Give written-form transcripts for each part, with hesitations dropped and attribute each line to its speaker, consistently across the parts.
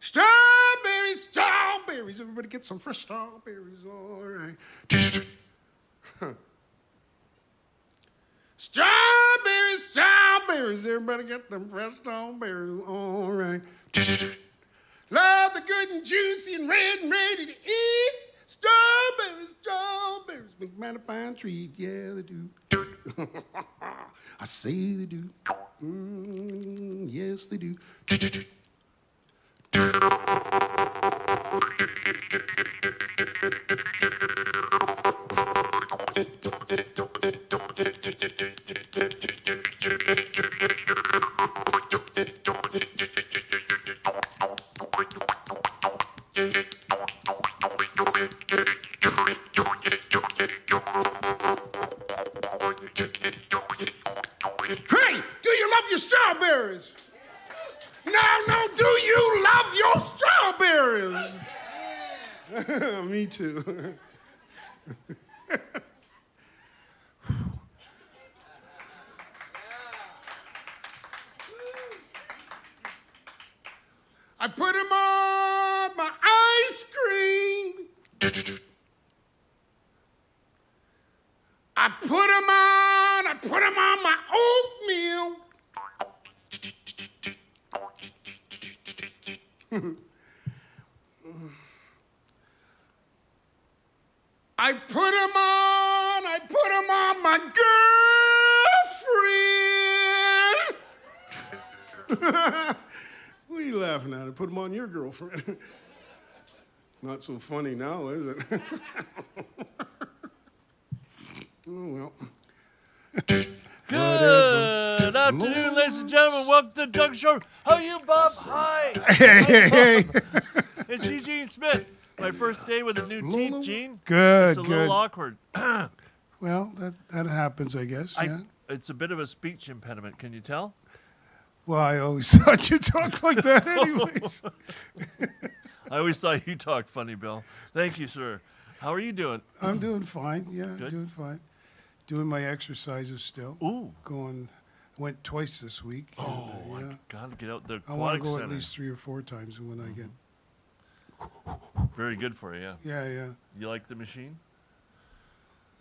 Speaker 1: Strawberries, strawberries. Everybody get some fresh strawberries, all right. Strawberries, strawberries. Everybody get them fresh strawberries, all right. Love the good and juicy and red and ready to eat. Strawberries, strawberries. Make man a fine treat. Yeah, they do. I say they do. Yes, they do. Hey, do you love your strawberries? No, do you love your strawberries? Me too. I put them on my ice cream. I put them on my oatmeal. I put them on my girlfriend. What are you laughing at? I put them on your girlfriend. Not so funny now, is it? Oh, well.
Speaker 2: Good afternoon, ladies and gentlemen. Welcome to the Doug Show. How are you, Bob? Hi.
Speaker 1: Hey.
Speaker 2: It's Eugene Smith. My first day with a new teeth, Gene.
Speaker 1: Good,
Speaker 2: It's a little awkward.
Speaker 1: Well, that happens, I guess. Yeah.
Speaker 2: It's a bit of a speech impediment. Can you tell?
Speaker 1: Well, I always thought you talked like that anyways.
Speaker 2: I always thought you talked funny, Bill. Thank you, sir. How are you doing?
Speaker 1: I'm doing fine. Yeah,
Speaker 2: Good.
Speaker 1: doing fine. Doing my exercises still.
Speaker 2: Ooh.
Speaker 1: Went twice this week.
Speaker 2: Oh,
Speaker 1: and,
Speaker 2: I got to get out the
Speaker 1: I want
Speaker 2: aquatic
Speaker 1: to go
Speaker 2: center.
Speaker 1: at least 3 or 4 times when I get.
Speaker 2: Very good for you, yeah.
Speaker 1: Yeah.
Speaker 2: You like the machine?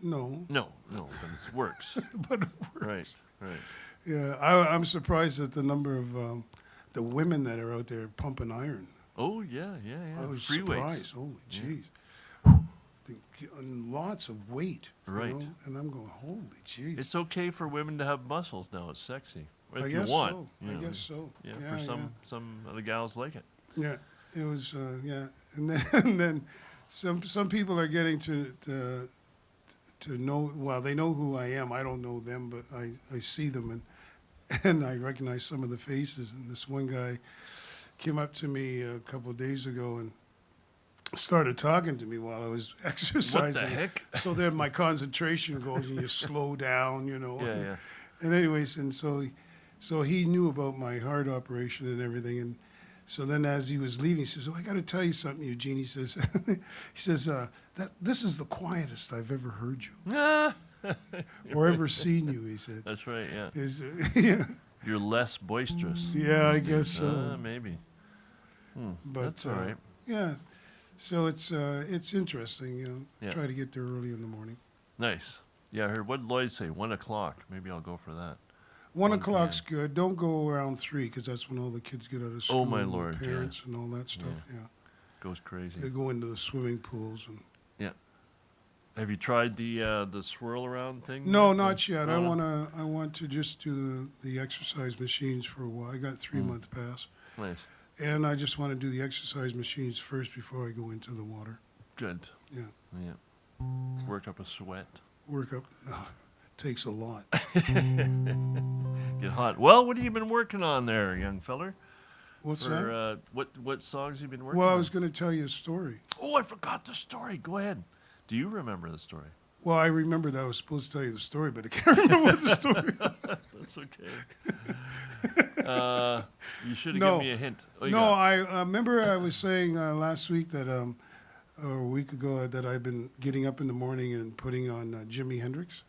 Speaker 1: No.
Speaker 2: No, but it works.
Speaker 1: But it works.
Speaker 2: Right.
Speaker 1: Yeah, I'm surprised at the number of the women that are out there pumping iron.
Speaker 2: Oh, yeah.
Speaker 1: I was
Speaker 2: Free
Speaker 1: surprised.
Speaker 2: weights.
Speaker 1: Holy jeez. Lots of weight.
Speaker 2: Right.
Speaker 1: You know? And I'm going, holy jeez.
Speaker 2: It's okay for women to have muscles now. It's sexy. If
Speaker 1: I
Speaker 2: you
Speaker 1: guess
Speaker 2: want.
Speaker 1: so.
Speaker 2: You
Speaker 1: I
Speaker 2: know.
Speaker 1: guess so.
Speaker 2: Yeah, for some of the gals like it.
Speaker 1: Yeah, it was. Yeah, and then some people are getting to know. Well, they know who I am. I don't know them, but I see them and I recognize some of the faces. And this one guy came up to me a couple of days ago and started talking to me while I was exercising.
Speaker 2: What the heck?
Speaker 1: So then my concentration goes and you slow down, you know.
Speaker 2: Yeah.
Speaker 1: And anyways, so he knew about my heart operation and everything. And so then as he was leaving, he says, "Oh, I got to tell you something, Eugene." He says, that this is the quietest I've ever heard you or ever seen you, he said.
Speaker 2: That's right, yeah.
Speaker 1: Yeah.
Speaker 2: You're less boisterous.
Speaker 1: Yeah, I guess so.
Speaker 2: Maybe.
Speaker 1: But
Speaker 2: That's all right.
Speaker 1: yeah. So it's interesting, you know.
Speaker 2: Yeah.
Speaker 1: Try to get there early in the morning.
Speaker 2: Nice. Yeah, I heard, what did Lloyd say? 1 o'clock. Maybe I'll go for that.
Speaker 1: 1 o'clock's good. Don't go around 3 because that's when all the kids get out of school.
Speaker 2: Oh, my
Speaker 1: and the
Speaker 2: Lord,
Speaker 1: parents and all that stuff. Yeah.
Speaker 2: Goes crazy.
Speaker 1: They go into the swimming pools and.
Speaker 2: Yeah. Have you tried the swirl around thing?
Speaker 1: No, not yet.
Speaker 2: No.
Speaker 1: I want to just do the exercise machines for a while. I got 3-month pass,
Speaker 2: Nice.
Speaker 1: and I just want to do the exercise machines first before I go into the water.
Speaker 2: Good.
Speaker 1: Yeah,
Speaker 2: Work up a sweat.
Speaker 1: work up. Takes a lot.
Speaker 2: Get hot. Well, what have you been working on there, young feller?
Speaker 1: What's that?
Speaker 2: What songs you been working
Speaker 1: Well, I
Speaker 2: on?
Speaker 1: was going to tell you a story.
Speaker 2: Oh, I forgot the story. Go ahead. Do you remember the story?
Speaker 1: Well, I remember that I was supposed to tell you the story, but I can't remember the story.
Speaker 2: That's okay. You should have
Speaker 1: No.
Speaker 2: given me a hint. Oh, you
Speaker 1: No,
Speaker 2: got it.
Speaker 1: I remember I was saying last week that, or a week ago, that I've been getting up in the morning and putting on Jimi Hendrix.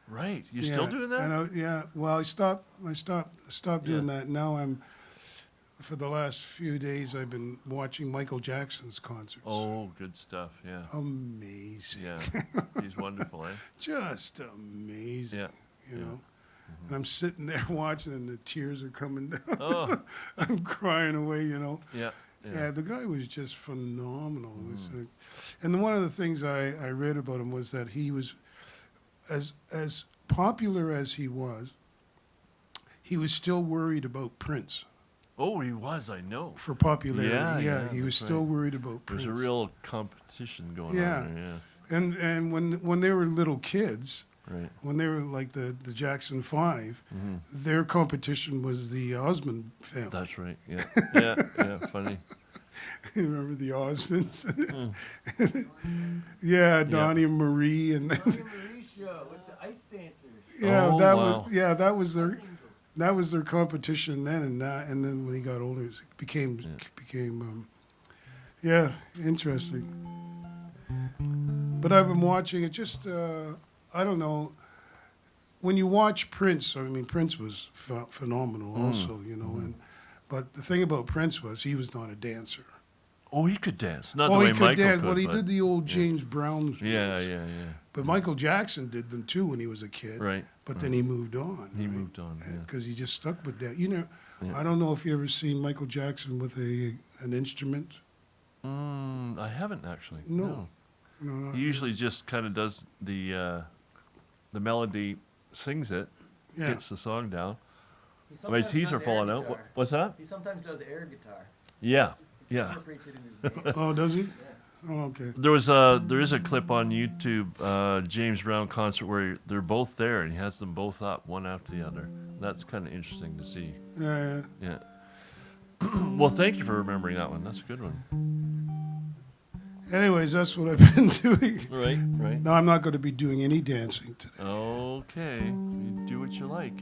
Speaker 2: Right. You still doing that?
Speaker 1: Yeah. Well, I stopped doing that. Now for the last few days, I've been watching Michael Jackson's concerts.
Speaker 2: Oh, good stuff. Yeah.
Speaker 1: Amazing.
Speaker 2: Yeah. He's wonderful, eh?
Speaker 1: Just amazing.
Speaker 2: Yeah.
Speaker 1: You know. And I'm sitting there watching, and the tears are coming down.
Speaker 2: Oh.
Speaker 1: I'm crying away. You know.
Speaker 2: Yeah.
Speaker 1: Yeah, the guy was just phenomenal. It was and one of the things I read about him was that he was, as popular as he was still worried about Prince.
Speaker 2: Oh, he was. I know.
Speaker 1: For popularity,
Speaker 2: Yeah,
Speaker 1: he was
Speaker 2: that's
Speaker 1: still
Speaker 2: right.
Speaker 1: worried about Prince.
Speaker 2: There's a real competition going
Speaker 1: Yeah.
Speaker 2: on there.
Speaker 1: And when they were little kids,
Speaker 2: Yeah. Right.
Speaker 1: when they were like the Jackson 5, their competition was the Osmond family.
Speaker 2: That's right. Yeah. Yeah. Funny.
Speaker 1: You remember the Osmonds? Yeah, Donnie and Marie and
Speaker 3: Donnie Marie show with the ice dancers.
Speaker 1: yeah,
Speaker 2: Oh, wow.
Speaker 1: that was their competition then, and then when he got older, it became interesting. But I've been watching it. Just I don't know. When you watch Prince, I mean, Prince was phenomenal, also, you know. But the thing about Prince was he was not a dancer.
Speaker 2: Oh, he could dance. Not the
Speaker 1: Oh,
Speaker 2: way
Speaker 1: he could
Speaker 2: Michael
Speaker 1: dance.
Speaker 2: could.
Speaker 1: Well, he
Speaker 2: but-
Speaker 1: did the old James Brown moves.
Speaker 2: Yeah.
Speaker 1: But Michael Jackson did them too when he was a kid.
Speaker 2: Right.
Speaker 1: But then he moved on.
Speaker 2: He moved on. Yeah.
Speaker 1: Because he just stuck with that. You know,
Speaker 2: Yeah.
Speaker 1: I don't know if you ever seen Michael Jackson with an instrument.
Speaker 2: I haven't actually.
Speaker 1: No.
Speaker 2: He usually just kind of does the melody, sings it,
Speaker 1: Yeah.
Speaker 2: gets the song down.
Speaker 3: He
Speaker 2: My
Speaker 3: sometimes
Speaker 2: teeth
Speaker 3: does
Speaker 2: are falling
Speaker 3: air
Speaker 2: out.
Speaker 3: guitar.
Speaker 2: What's that?
Speaker 3: He sometimes does air guitar.
Speaker 2: Yeah.
Speaker 3: Incorporates it in his band.
Speaker 1: Oh, does he? Oh, okay.
Speaker 2: There is a clip on YouTube, James Brown concert where they're both there and he has them both up one after the other. That's kind of interesting to see.
Speaker 1: Yeah.
Speaker 2: Yeah. Well, thank you for remembering that one. That's a good one.
Speaker 1: Anyways, that's what I've been doing.
Speaker 2: Right.
Speaker 1: No, I'm not going to be doing any dancing today.
Speaker 2: Okay. You do what you like.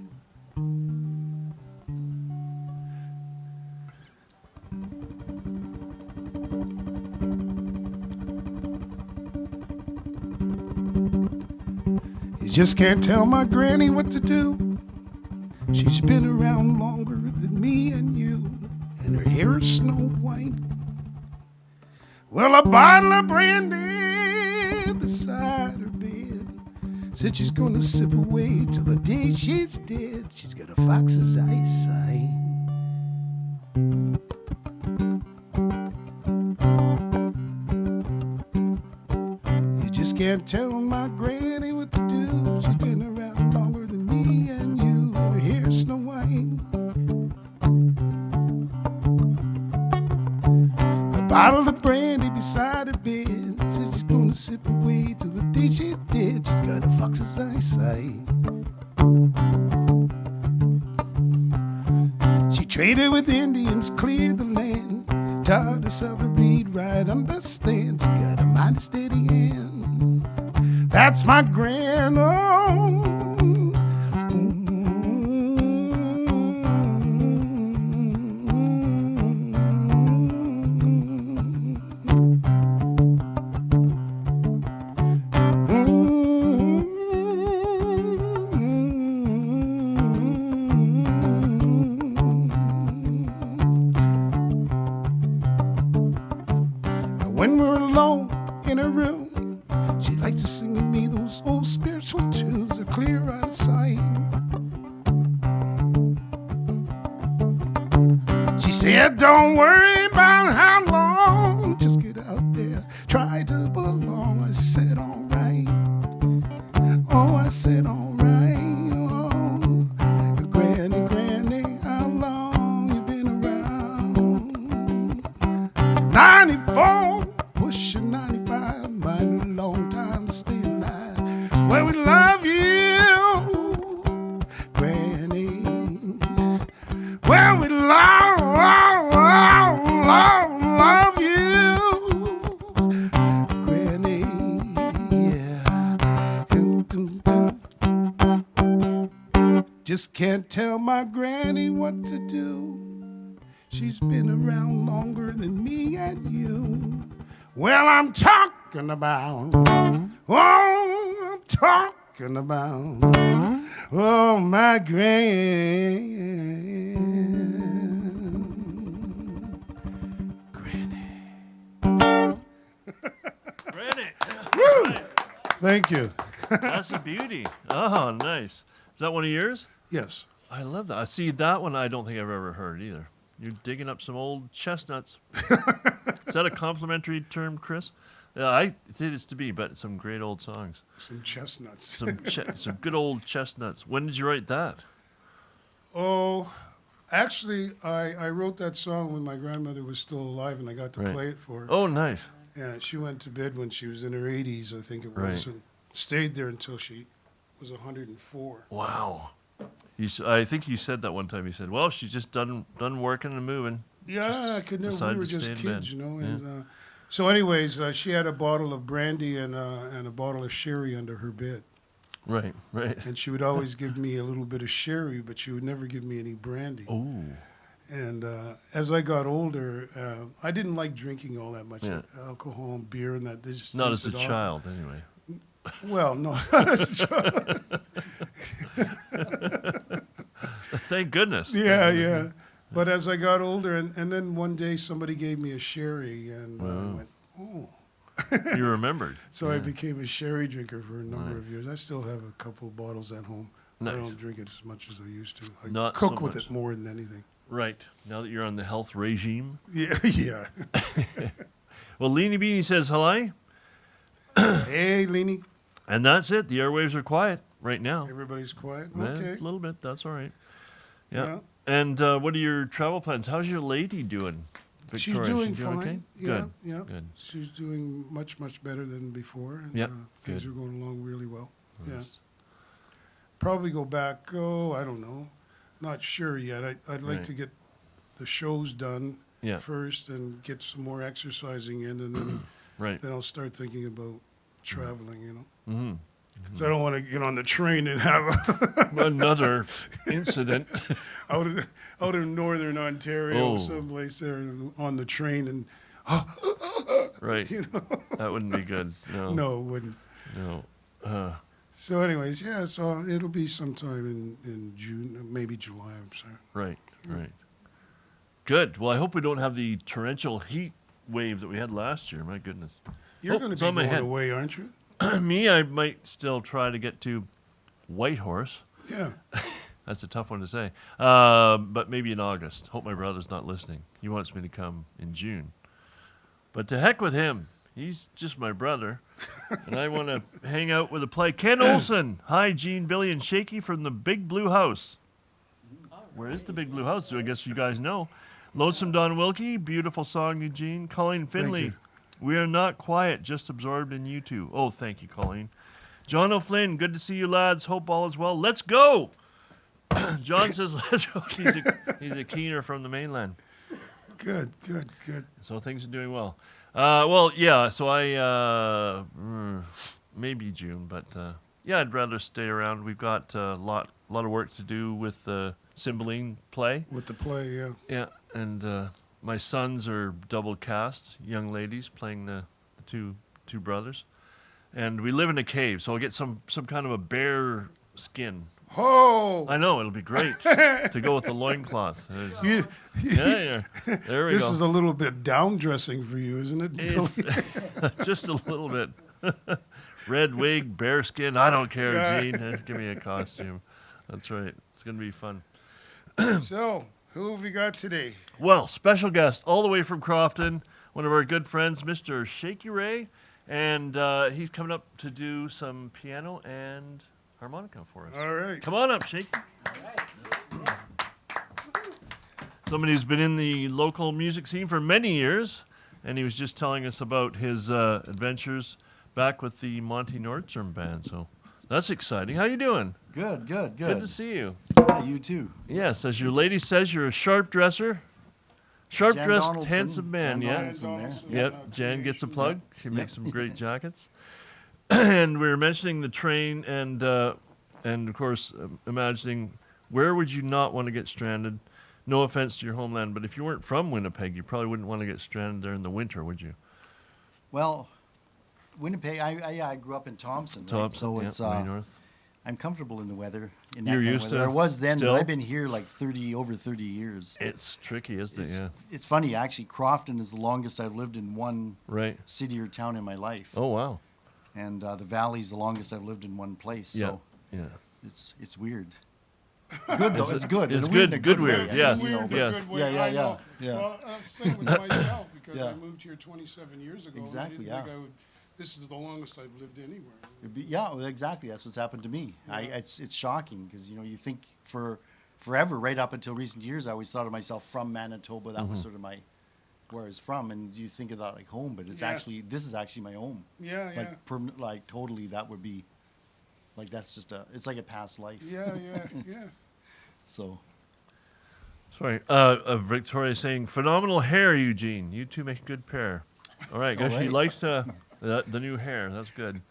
Speaker 1: You just can't tell my granny what to do. She's been around longer than me and you, and her hair is snow white. Well, a bottle of brandy beside her bed said she's gonna sip away till the day she's dead. She's got a fox's eyesight. You just can't tell my granny what to do. She's been around longer than me and you, and her hair's snow white. A bottle of brandy beside her bed says she's gonna sip away till the day she's dead. She's got a fox's eyesight. She traded with Indians, cleared the land, taught herself to read, write, understand. She got a mighty steady hand. That's my grand When we're alone in a room, she likes to sing to me those old spiritual tunes that clear out of sight. She said, don't worry about how long, just get out there, try to belong. I said, all right. Oh, I said, all right. Oh, granny, how long you been around? 94, pushing 95, mighty long time to stay alive. Well, we love you, Granny. Well, we love you, Granny. Yeah. Just can't tell my granny what to do. She's been around longer than me and you. Well, I'm talking about talking about. Oh, my granny.
Speaker 2: Granny.
Speaker 1: Thank you.
Speaker 2: That's a beauty. Oh, nice. Is that one of yours?
Speaker 1: Yes.
Speaker 2: I love that. I see that one. I don't think I've ever heard either. You're digging up some old chestnuts. Is that a complimentary term, Chris? It is to be, but some great old songs.
Speaker 1: Some chestnuts.
Speaker 2: Some good old chestnuts. When did you write that?
Speaker 1: Oh, actually, I wrote that song when my grandmother was still alive, and I got to
Speaker 2: Right.
Speaker 1: play it for her.
Speaker 2: Oh, nice.
Speaker 1: Yeah, she went to bed when she was in her 80s, I think it was,
Speaker 2: Right.
Speaker 1: and stayed there until she was 104.
Speaker 2: Wow. I think you said that one time. You said, "Well, she's just done working and moving."
Speaker 1: Yeah, I could never.
Speaker 2: decided
Speaker 1: We were
Speaker 2: to
Speaker 1: just
Speaker 2: stay in
Speaker 1: kids,
Speaker 2: bed.
Speaker 1: you know.
Speaker 2: Yeah.
Speaker 1: And so, anyways, she had a bottle of brandy and a bottle of sherry under her bed,
Speaker 2: Right.
Speaker 1: and she would always give me a little bit of sherry, but she would never give me any brandy.
Speaker 2: Oh.
Speaker 1: And as I got older, I didn't like drinking all that much alcohol and beer, and that. They just
Speaker 2: Not as a
Speaker 1: tasted awful.
Speaker 2: child, anyway.
Speaker 1: Well, no, not as a child.
Speaker 2: Thank goodness.
Speaker 1: Yeah. But as I got older, and then one day somebody gave me a sherry, and I went, oh.
Speaker 2: You remembered.
Speaker 1: So I
Speaker 2: Yeah.
Speaker 1: became a sherry drinker for a number of years. I still have a couple of bottles at home.
Speaker 2: Nice.
Speaker 1: I don't drink it as much as I used to. I
Speaker 2: Not
Speaker 1: cook
Speaker 2: so
Speaker 1: with
Speaker 2: much.
Speaker 1: it more than anything.
Speaker 2: Right. Now that you're on the health regime.
Speaker 1: Yeah, yeah.
Speaker 2: Well, Leanie Beanie says hi.
Speaker 1: Hey, Leanie.
Speaker 2: And that's it. The airwaves are quiet right now.
Speaker 1: Everybody's quiet.
Speaker 2: Eh,
Speaker 1: Okay.
Speaker 2: A little bit. That's all right. Yeah.
Speaker 1: Yeah.
Speaker 2: And what are your travel plans? How's your lady doing?
Speaker 1: She's
Speaker 2: Victoria?
Speaker 1: doing
Speaker 2: She
Speaker 1: fine.
Speaker 2: okay?
Speaker 1: Yeah,
Speaker 2: Good.
Speaker 1: yeah.
Speaker 2: Good.
Speaker 1: She's doing much, much better than before. And,
Speaker 2: Yep,
Speaker 1: things
Speaker 2: good.
Speaker 1: are going along really well. Yeah.
Speaker 2: Nice.
Speaker 1: Probably go back, I don't know. Not sure yet. I'd like
Speaker 2: Right.
Speaker 1: to get the shows done
Speaker 2: Yeah.
Speaker 1: first and get some more exercising in, and then,
Speaker 2: Right.
Speaker 1: then I'll start thinking about traveling, you know.
Speaker 2: Mm-hmm.
Speaker 1: So I don't want to get on the train and have
Speaker 2: Another incident.
Speaker 1: out in northern Ontario,
Speaker 2: Oh.
Speaker 1: someplace there on the train, and
Speaker 2: Right.
Speaker 1: you know,
Speaker 2: That wouldn't be good. No.
Speaker 1: no, it wouldn't.
Speaker 2: No.
Speaker 1: So, anyways, yeah, so it'll be sometime in June, maybe July. I'm sorry.
Speaker 2: Right. Right. Good. Well, I hope we don't have the torrential heat wave that we had last year. My goodness.
Speaker 1: You're
Speaker 2: Oh,
Speaker 1: going to
Speaker 2: it's
Speaker 1: be
Speaker 2: on my
Speaker 1: going
Speaker 2: head.
Speaker 1: away, aren't you?
Speaker 2: Me, I might still try to get to Whitehorse.
Speaker 1: Yeah.
Speaker 2: That's a tough one to say. But maybe in August. Hope my brother's not listening. He wants me to come in June. But to heck with him. He's just my brother. And I want to hang out with a play. Ken Olson. Hi, Gene, Billy, and Shakey from the Big Blue House. Where is the Big Blue House? I guess you guys know. Lonesome Don Wilkie. Beautiful song, Eugene. Colleen Finley.
Speaker 1: you.
Speaker 2: We are not quiet, just absorbed in you two. Oh, thank you, Colleen. John O'Flynn, good to see you lads. Hope all is well. Let's go. John says let's go. He's a keener from the mainland.
Speaker 1: Good.
Speaker 2: So things are doing well. Well, yeah, so I, maybe June, but yeah, I'd rather stay around. We've got a lot of work to do with the Cymbeline play.
Speaker 1: With the play, yeah.
Speaker 2: Yeah, and my sons are double cast, young ladies playing the two brothers. And we live in a cave, so I'll get some kind of a bear skin.
Speaker 1: Oh!
Speaker 2: I know, it'll be great to go with the loincloth.
Speaker 1: You,
Speaker 2: Yeah. There we
Speaker 1: this
Speaker 2: go.
Speaker 1: is a little bit down dressing for you, isn't it?
Speaker 2: It's just a little bit. Red wig, bear skin, I don't care,
Speaker 1: Yeah.
Speaker 2: Gene. Give me a costume. That's right. It's going to be fun.
Speaker 1: So, who have we got today?
Speaker 2: Well, special guest all the way from Crofton, one of our good friends, Mr. Shakey Reay. And he's coming up to do some piano and harmonica for us.
Speaker 1: All right.
Speaker 2: Come on up, Shakey. Somebody who's been in the local music scene for many years, and he was just telling us about his adventures back with the Monty Nordstrom band. So that's exciting. How you doing?
Speaker 4: Good.
Speaker 2: Good to see you.
Speaker 4: Yeah, you too.
Speaker 2: Yes, as your lady says, you're a sharp dresser. Sharp-dressed,
Speaker 4: Donaldson.
Speaker 2: handsome man,
Speaker 4: Jan
Speaker 2: yeah?
Speaker 4: Donaldson there.
Speaker 2: Yep, Jan gets a plug. She makes some great jackets. And we were mentioning the train and of course, imagining where would you not want to get stranded? No offense to your homeland, but if you weren't from Winnipeg, you probably wouldn't want to get stranded there in the winter, would you?
Speaker 4: Well, Winnipeg. I grew up in Thompson. Right?
Speaker 2: Thompson,
Speaker 4: So
Speaker 2: yeah,
Speaker 4: it's
Speaker 2: way north.
Speaker 4: I'm comfortable in the weather. In
Speaker 2: You're
Speaker 4: kind of
Speaker 2: used
Speaker 4: weather.
Speaker 2: to
Speaker 4: I was then,
Speaker 2: still?
Speaker 4: but I've been here like over 30 years.
Speaker 2: It's tricky, isn't it?
Speaker 4: It's,
Speaker 2: Yeah.
Speaker 4: it's funny, actually. Crofton is the longest I've lived in one
Speaker 2: Right.
Speaker 4: city or town in my life,
Speaker 2: Oh wow.
Speaker 4: and the Valley's the longest I've lived in one place.
Speaker 2: Yeah.
Speaker 4: So
Speaker 2: Yeah.
Speaker 4: it's weird. Good though. It's good.
Speaker 2: It's
Speaker 4: In a weird-
Speaker 2: good-
Speaker 4: in a
Speaker 2: good
Speaker 4: way.
Speaker 2: weird,
Speaker 4: I mean,
Speaker 2: yes.
Speaker 4: you know,
Speaker 1: Weird
Speaker 4: but-
Speaker 1: in a
Speaker 2: yes.
Speaker 1: good way.
Speaker 4: Yeah, yeah,
Speaker 1: I
Speaker 4: yeah,
Speaker 1: know.
Speaker 4: yeah.
Speaker 1: Well, same with myself because
Speaker 4: Yeah.
Speaker 1: I moved here 27 years ago. and
Speaker 4: Exactly,
Speaker 1: I didn't
Speaker 4: yeah.
Speaker 1: think I would. This is the longest I've lived anywhere.
Speaker 4: Yeah, well, exactly. That's what's happened to me.
Speaker 1: Yeah.
Speaker 4: It's shocking because you think forever, right up until recent years, I always thought of myself from Manitoba. That was sort of where I was from, and you think of that like home, but it's
Speaker 1: Yeah.
Speaker 4: this is actually my home.
Speaker 1: Yeah, yeah.
Speaker 4: Like totally, that would be like that's just it's like a past life.
Speaker 1: Yeah, yeah, yeah.
Speaker 4: So
Speaker 2: Sorry. Victoria saying, phenomenal hair, Eugene. You two make a good pair. All right. Guess she
Speaker 4: right.
Speaker 2: likes the new hair. That's good.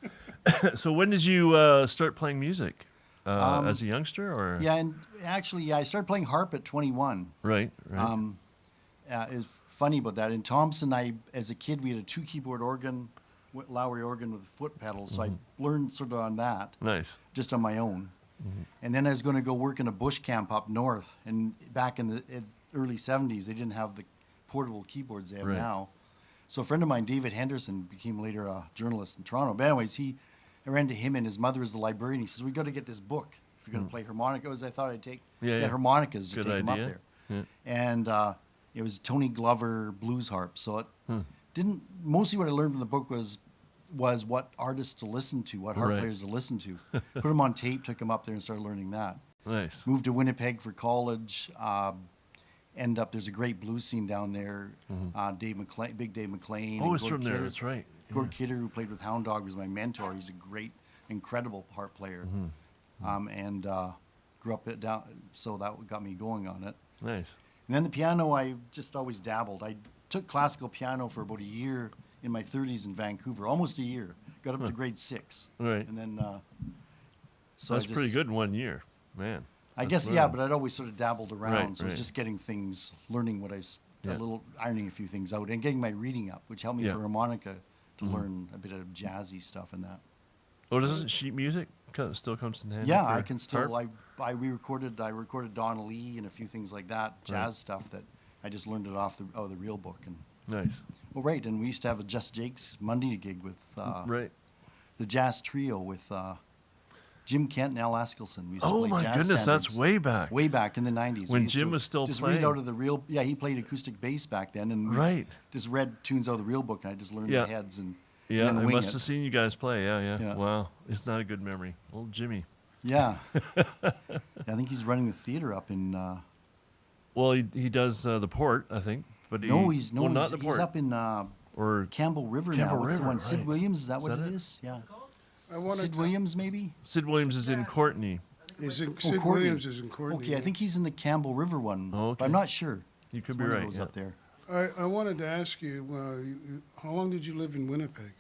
Speaker 2: So when did you start playing music? As a youngster, or
Speaker 4: yeah, and actually, I started playing harp at 21.
Speaker 2: right, right,
Speaker 4: It's funny about that. In Thompson, as a kid, we had a 2-keyboard organ, Lowry organ with foot pedals. So I learned sort of on that,
Speaker 2: nice.
Speaker 4: just on my own. And then I was going to go work in a bush camp up north. And back in the early 70s, they didn't have the portable keyboards they have
Speaker 2: Right.
Speaker 4: now. So a friend of mine, David Henderson, became later a journalist in Toronto. But anyways, I ran to him, and his mother is the librarian. He says, we got to get this book if you're going to play harmonicas. I thought I'd
Speaker 2: Yeah,
Speaker 4: get
Speaker 2: yeah.
Speaker 4: harmonicas to
Speaker 2: Good
Speaker 4: take them up
Speaker 2: idea.
Speaker 4: there.
Speaker 2: Yeah.
Speaker 4: And it was Tony Glover blues harp. So it didn't. Mostly what I learned from the book was what artists to listen to, what harp
Speaker 2: Right.
Speaker 4: players to listen to. Put them on tape, took them up there, and started learning that.
Speaker 2: Nice.
Speaker 4: Moved to Winnipeg for college. There's a great blues scene down there. Dave McLean, Big Dave McLean.
Speaker 2: Oh,
Speaker 4: and
Speaker 2: it's
Speaker 4: Gord
Speaker 2: from there.
Speaker 4: Kidder.
Speaker 2: That's right.
Speaker 4: Gord Kidder, who played with Hound Dog, was my mentor. He's a great, incredible harp player. Grew up down, so that got me going on it.
Speaker 2: Nice.
Speaker 4: And then the piano, I just always dabbled. I took classical piano for about a year in my 30s in Vancouver, almost a year. Got up to grade 6.
Speaker 2: Right.
Speaker 4: And then, so
Speaker 2: That's
Speaker 4: I just,
Speaker 2: pretty good in 1 year, man.
Speaker 4: I
Speaker 2: That's
Speaker 4: guess, yeah,
Speaker 2: learning.
Speaker 4: but I'd always sort of dabbled around.
Speaker 2: Right,
Speaker 4: So it was
Speaker 2: right.
Speaker 4: just getting things, learning what
Speaker 2: Yeah.
Speaker 4: ironing a few things out and getting my reading up, which helped me
Speaker 2: Yeah.
Speaker 4: for harmonica to learn a bit of jazzy stuff and that.
Speaker 2: Oh, doesn't sheet music still comes in handy?
Speaker 4: Yeah,
Speaker 2: for
Speaker 4: I can still,
Speaker 2: harp?
Speaker 4: I recorded Don Lee and a few things like that, jazz stuff that I just learned it off the real book. And
Speaker 2: Nice.
Speaker 4: well, right, and we used to have a Just Jake's Monday gig with
Speaker 2: Right.
Speaker 4: the jazz trio with Jim Kent and Al Askelson. We used to
Speaker 2: Oh
Speaker 4: play
Speaker 2: my
Speaker 4: jazz
Speaker 2: goodness, that's
Speaker 4: standards
Speaker 2: way back.
Speaker 4: way back in the 90s. We
Speaker 2: When
Speaker 4: used
Speaker 2: Jim
Speaker 4: to
Speaker 2: was still
Speaker 4: just
Speaker 2: playing.
Speaker 4: read out of the real. Yeah, he played acoustic bass back then, and we
Speaker 2: Right.
Speaker 4: just read tunes out of the real book, and I just learned
Speaker 2: Yeah.
Speaker 4: the heads and
Speaker 2: Yeah,
Speaker 4: then
Speaker 2: I
Speaker 4: wing
Speaker 2: must
Speaker 4: it.
Speaker 2: have seen you guys play. Yeah, yeah.
Speaker 4: Yeah.
Speaker 2: Wow, it's not a good memory. Old Jimmy.
Speaker 4: Yeah, I think he's running the theater up in.
Speaker 2: Well, he does the port, I think. But
Speaker 4: No, he's no,
Speaker 2: well,
Speaker 4: he's,
Speaker 2: not the
Speaker 4: he's
Speaker 2: port.
Speaker 4: up in
Speaker 2: or
Speaker 4: Campbell River
Speaker 2: Campbell
Speaker 4: now. What's the
Speaker 2: River,
Speaker 4: one? Sid
Speaker 2: right.
Speaker 4: Williams, is that
Speaker 2: Is
Speaker 4: what
Speaker 2: that
Speaker 4: it
Speaker 2: it?
Speaker 4: is? Yeah.
Speaker 1: I wanted
Speaker 4: Sid
Speaker 1: to,
Speaker 4: Williams, maybe?
Speaker 2: Sid Williams is in Courtney.
Speaker 1: Sid
Speaker 4: Courtney.
Speaker 1: Williams is in Courtney.
Speaker 4: Okay, I think he's in the Campbell River one.
Speaker 2: Oh,
Speaker 4: But I'm
Speaker 2: okay.
Speaker 4: not sure.
Speaker 2: You could
Speaker 4: It's
Speaker 2: be
Speaker 4: one of
Speaker 2: right.
Speaker 4: those
Speaker 2: Yeah.
Speaker 4: up there.
Speaker 1: I wanted to ask you, how long did you live in Winnipeg?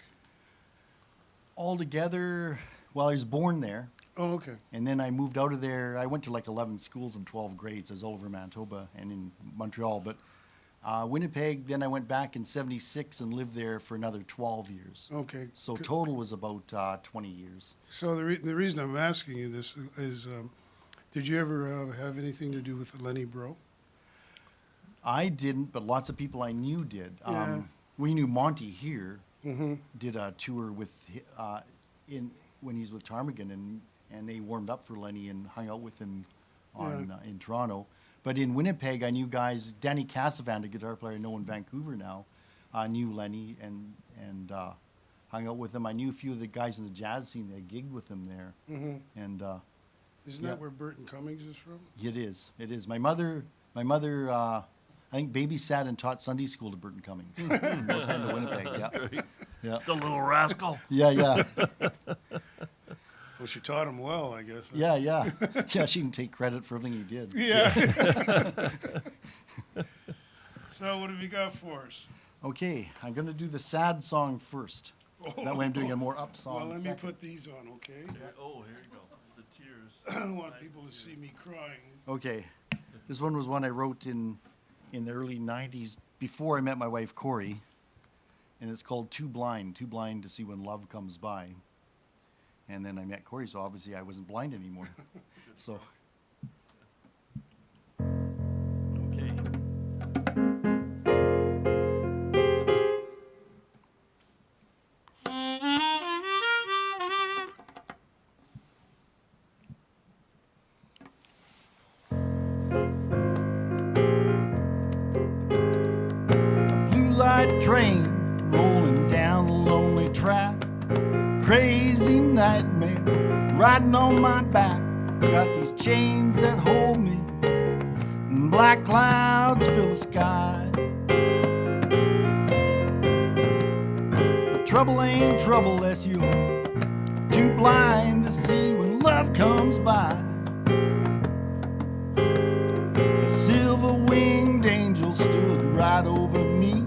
Speaker 4: Altogether, well, I was born there.
Speaker 1: Oh, okay.
Speaker 4: And then I moved out of there. I went to like 11 schools and 12 grades. I was all over Manitoba and in Montreal. But Winnipeg, then I went back in 76 and lived there for another 12 years.
Speaker 1: Okay.
Speaker 4: So total was about 20 years.
Speaker 1: So the reason I'm asking you this is, did you ever have anything to do with Lenny Bro?
Speaker 4: I didn't, but lots of people I knew did.
Speaker 1: Yeah.
Speaker 4: We knew Monty here
Speaker 1: Mm-hmm.
Speaker 4: did a tour with when he's with Ptarmigan, and they warmed up for Lenny and hung out with him in Toronto. But in Winnipeg, I knew guys. Danny Cassavant, a guitar player I know in Vancouver now, knew Lenny and hung out with him. I knew a few of the guys in the jazz scene. I gigged with them there,
Speaker 1: Mm-hmm.
Speaker 4: and
Speaker 1: Isn't
Speaker 4: Yeah.
Speaker 1: that where Burton Cummings is from?
Speaker 4: it is. It is. My mother. I think babysat and taught Sunday school to Burton Cummings. Both came to Winnipeg. Yeah. Yeah.
Speaker 2: The little rascal.
Speaker 4: Yeah. Yeah.
Speaker 1: Well, she taught him well, I guess.
Speaker 4: Yeah. Yeah. Yeah. She can take credit for everything he did.
Speaker 1: Yeah. So what have you got for us?
Speaker 4: Okay, I'm gonna do the sad song first. That way I'm doing a more up song.
Speaker 1: Well, let me
Speaker 4: second.
Speaker 1: put these on, okay?
Speaker 2: Oh, here you go. The tears.
Speaker 1: I don't want people to see me crying.
Speaker 4: Okay, this one was one I wrote in the early '90s before I met my wife Corey, and it's called "Too Blind to See When Love Comes By." And then I met Corey, so obviously I wasn't blind anymore. So, okay. Blue light train rolling down the lonely track. Crazy nightmare riding on my back. Got these chains that hold me, and black clouds fill the sky. But trouble ain't trouble unless you're too blind to see when love comes by. A silver-winged angel stood right over me.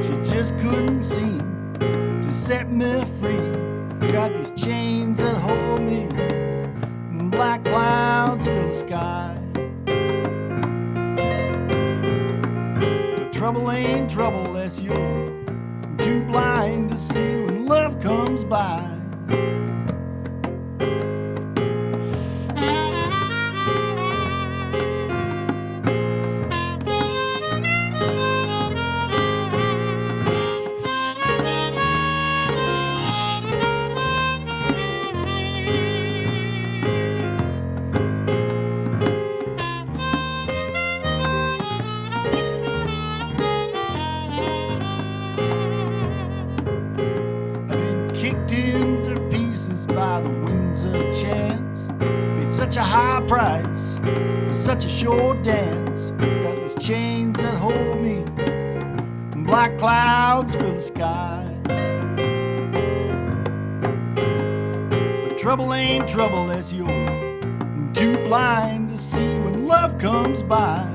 Speaker 4: She just couldn't seem to set me free. Got these chains that hold me, and black clouds fill the sky. But trouble ain't trouble unless you're too blind to see when love comes by. Such a high price for such a short dance. Got these chains that hold me, and black clouds fill the sky. But trouble ain't trouble unless you're too blind to see when love comes by.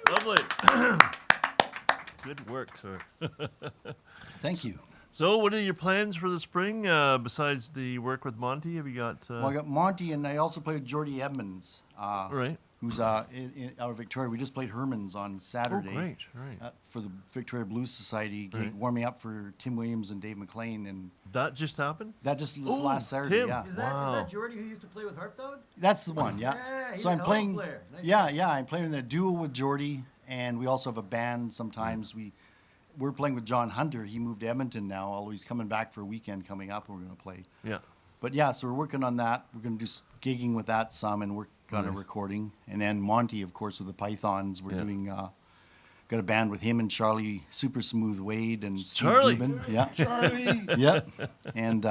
Speaker 2: Lovely. Good work, sir.
Speaker 4: Thank you.
Speaker 2: So, what are your plans for the spring besides the work with Monty? Have you got?
Speaker 4: Well, I got Monty, and I also played Jordy Edmonds,
Speaker 2: Right.
Speaker 4: who's out of Victoria. We just played Herman's on Saturday.
Speaker 2: Oh, great. Right.
Speaker 4: For the Victoria Blues Society gig,
Speaker 2: Right.
Speaker 4: warming up for Tim Williams and Dave McLean, and
Speaker 2: That just happened?
Speaker 4: that just this
Speaker 2: Ooh,
Speaker 4: last Saturday.
Speaker 2: Tim.
Speaker 4: Yeah,
Speaker 3: Is that
Speaker 2: Wow.
Speaker 3: Jordy who used to play with Harp Dog?
Speaker 4: that's the one. Yeah.
Speaker 3: Yeah, he's
Speaker 4: so
Speaker 3: a
Speaker 4: I'm
Speaker 3: hell of a
Speaker 4: playing.
Speaker 3: player. Nice
Speaker 4: Yeah, I'm playing in a duo with Jordy, and we also have a band. Sometimes we're playing with John Hunter. He moved to Edmonton now, although he's coming back for a weekend coming up. And we're going to play.
Speaker 2: Yeah.
Speaker 4: But yeah, so we're working on that. We're going to do gigging with that some, and work on a
Speaker 2: Nice.
Speaker 4: recording. And then Monty, of course, with the Pythons, we're
Speaker 2: Yeah.
Speaker 4: doing. Got a band with him and Charlie Super Smooth Wade and Steve
Speaker 2: Charlie.
Speaker 4: Dubin. Yeah,
Speaker 1: Charlie.
Speaker 4: yep. And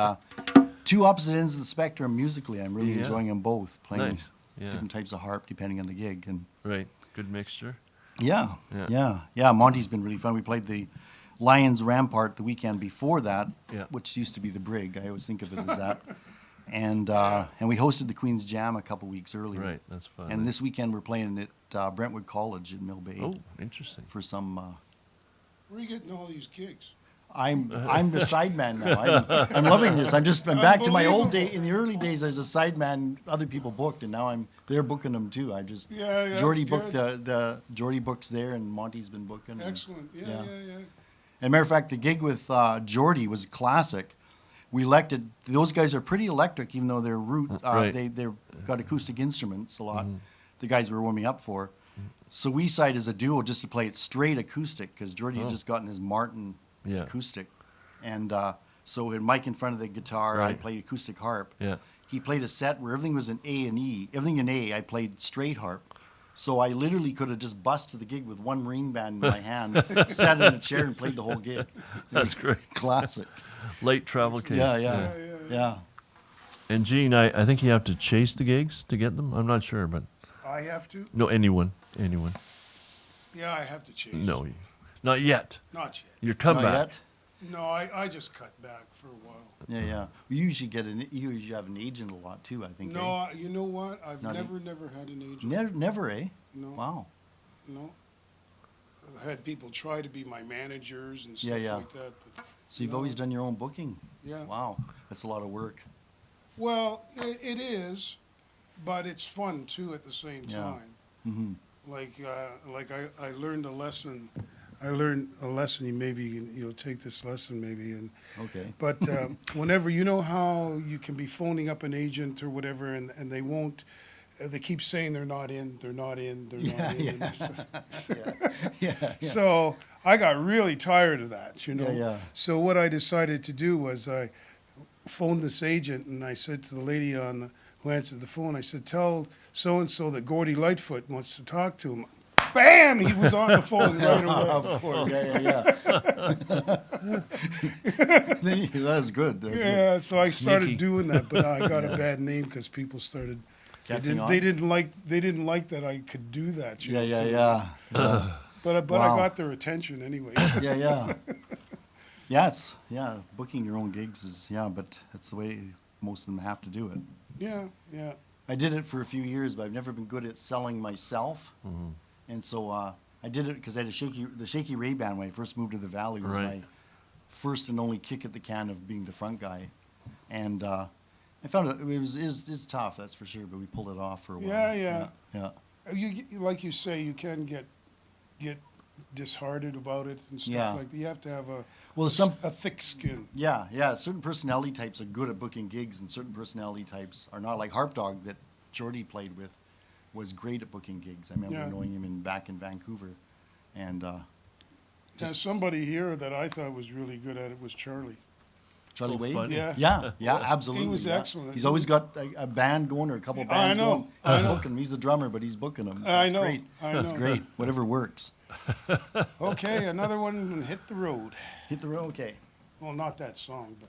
Speaker 4: two opposite ends of the spectrum musically. I'm really
Speaker 2: Yeah.
Speaker 4: enjoying them both, playing
Speaker 2: Nice. Yeah.
Speaker 4: different types of harp depending on the gig. And
Speaker 2: Right. Good mixture.
Speaker 4: yeah,
Speaker 2: Yeah.
Speaker 4: Monty's been really fun. We played the Lions Rampart the weekend before that,
Speaker 2: Yeah.
Speaker 4: which used to be the Brig. I always think of it as that. And we hosted the Queen's Jam a couple weeks earlier.
Speaker 2: Right. That's fun.
Speaker 4: And this weekend we're playing at Brentwood College in Mill Bay
Speaker 2: Oh, interesting.
Speaker 4: for some.
Speaker 1: Where are you getting all these gigs?
Speaker 4: I'm the sideman now. I'm loving this. I'm back to my old day. In the early days, as a sideman, other people booked, and now they're booking them too.
Speaker 1: Yeah,
Speaker 4: Jordy
Speaker 1: that's
Speaker 4: booked
Speaker 1: good.
Speaker 4: the Jordy books there, and Monty's been booking. and-
Speaker 1: Excellent. Yeah.
Speaker 4: And matter of fact, the gig with Jordy was classic. We elected those guys are pretty electric, even though they're
Speaker 2: Right.
Speaker 4: they've got acoustic instruments a lot. The guys we were warming up for. So we decided as a duo just to play it straight acoustic because Jordy had
Speaker 2: Oh.
Speaker 4: just gotten his Martin
Speaker 2: Yeah.
Speaker 4: acoustic, and so with Mike in front of the guitar, I
Speaker 2: Right.
Speaker 4: played acoustic harp.
Speaker 2: Yeah.
Speaker 4: He played a set where everything was in A and E. Everything in A, I played straight harp. So I literally could have just busted the gig with one marine band in my hand, sat in a chair and played the whole gig.
Speaker 2: That's great.
Speaker 4: Classic.
Speaker 2: Late travel case.
Speaker 4: Yeah.
Speaker 2: And Gene, I think you have to chase the gigs to get them. I'm not sure, but
Speaker 1: I have to?
Speaker 2: No, anyone.
Speaker 1: Yeah, I have to change.
Speaker 2: No, not yet.
Speaker 1: Not yet.
Speaker 2: Your
Speaker 4: Not
Speaker 2: comeback.
Speaker 4: yet?
Speaker 1: No, I just cut back for a while.
Speaker 4: Yeah. You usually have an agent a lot too, I think.
Speaker 1: No, you know what? I've
Speaker 4: Not
Speaker 1: never had an agent.
Speaker 4: Never, eh?
Speaker 1: No,
Speaker 4: Wow.
Speaker 1: no. I had people try to be my managers and stuff
Speaker 4: Yeah.
Speaker 1: like that. But
Speaker 4: So you've
Speaker 1: no.
Speaker 4: always done your own booking?
Speaker 1: Yeah.
Speaker 4: Wow. That's a lot of work.
Speaker 1: Well, it is, but it's fun too at the same
Speaker 4: Yeah.
Speaker 1: time.
Speaker 4: Mm-hmm.
Speaker 1: Like I learned a lesson. I learned a lesson. You'll take this lesson maybe. And
Speaker 4: Okay.
Speaker 1: but whenever you know how you can be phoning up an agent or whatever, and they won't. They keep saying they're not in. They're not in. They're not in.
Speaker 4: Yeah.
Speaker 1: So I got really tired of that, you know.
Speaker 4: Yeah.
Speaker 1: So what I decided to do was I phoned this agent and I said to the lady who answered the phone, I said, "Tell so and so that Gordy Lightfoot wants to talk to him." Bam! He was on the phone right away.
Speaker 4: Of course. Yeah. That's good. That's good.
Speaker 1: Yeah, so I started
Speaker 2: Sneaky.
Speaker 1: doing that, but I got a bad name because people started.
Speaker 4: Catching on?
Speaker 1: They didn't like that I could do that. You know, too.
Speaker 4: Yeah.
Speaker 1: But
Speaker 4: Wow.
Speaker 1: I got their attention anyways.
Speaker 4: Yeah, booking your own gigs is, but that's the way most of them have to do it.
Speaker 1: Yeah.
Speaker 4: I did it for a few years, but I've never been good at selling myself.
Speaker 2: Mm-hmm.
Speaker 4: And so I did it because I had the Shakey Reay band when I first moved to the Valley was
Speaker 2: Right.
Speaker 4: my first and only kick at the can of being the front guy. And I found it was tough, that's for sure, but we pulled it off for a while.
Speaker 1: Yeah.
Speaker 4: Yeah.
Speaker 1: Like you say, you can get disheartened about it and stuff
Speaker 4: Yeah.
Speaker 1: like that. You have to have
Speaker 4: Well,
Speaker 1: a thick skin.
Speaker 4: Yeah. Certain personality types are good at booking gigs, and certain personality types are not. Like Harp Dog, that Jordy played with, was great at booking gigs. I remember
Speaker 1: Yeah.
Speaker 4: knowing him back in Vancouver, and
Speaker 1: Now,
Speaker 4: just
Speaker 1: somebody here that I thought was really good at it was Charlie.
Speaker 4: Charlie
Speaker 2: Oh,
Speaker 4: Wade.
Speaker 2: funny.
Speaker 1: Yeah.
Speaker 4: Yeah, absolutely.
Speaker 1: He was
Speaker 4: yeah.
Speaker 1: excellent.
Speaker 4: He's always got a band going or a couple bands
Speaker 1: know,
Speaker 4: going.
Speaker 1: I
Speaker 4: He's
Speaker 1: know.
Speaker 4: booking them. He's the drummer, but he's booking them.
Speaker 1: I
Speaker 4: That's
Speaker 1: know,
Speaker 4: great.
Speaker 1: I
Speaker 4: That's
Speaker 1: know.
Speaker 4: great. Whatever works.
Speaker 1: Okay, another one and hit the road.
Speaker 4: Hit the road. Okay.
Speaker 1: Well, not that song, but